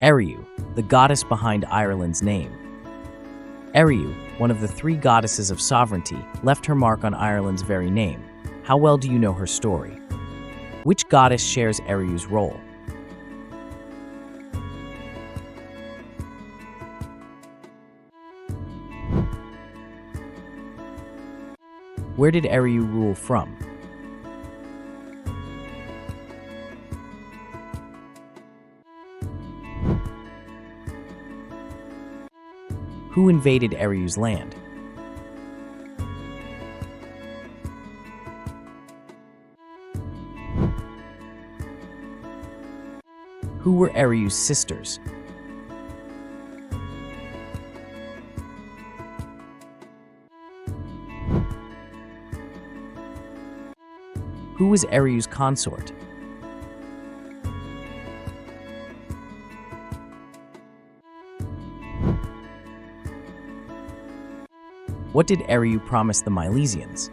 Ériu, the goddess behind Ireland's name. Ériu, one of the three goddesses of sovereignty, left her mark on Ireland's very name. How well do you know her story? Which goddess shares Ériu's role? Where did Ériu rule from? Who invaded Ériu's land? Who were Ériu's sisters? Who was Ériu's consort? What did Ériu promise the Milesians?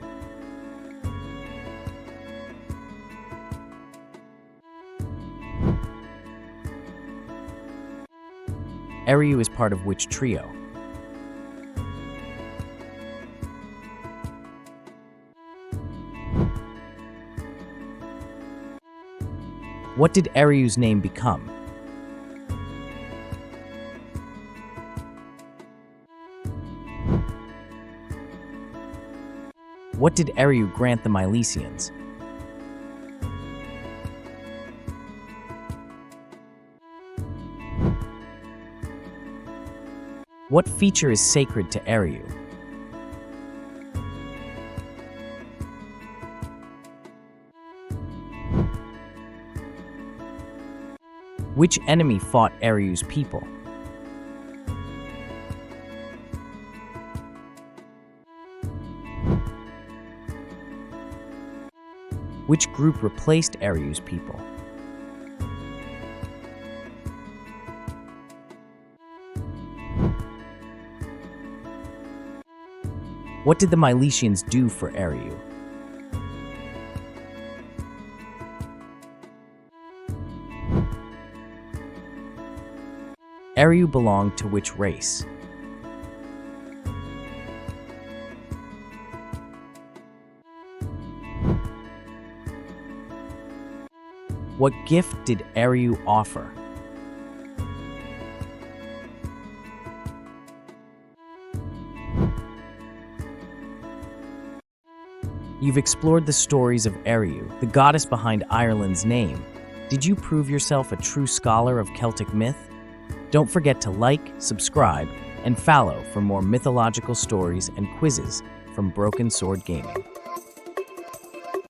Ériu is part of which trio? What did Ériu's name become? What did Ériu grant the Milesians? What feature is sacred to Ériu? Which enemy fought Ériu's people? Which group replaced Ériu's people? What did the Milesians do for Ériu? Ériu belonged to which race? What gift did Ériu offer? You've explored the stories of Ériu, the goddess behind Ireland's name. Did you prove yourself a true scholar of Celtic myth? Don't forget to like, subscribe, and follow for more mythological stories and quizzes from Broken Sword Gaming.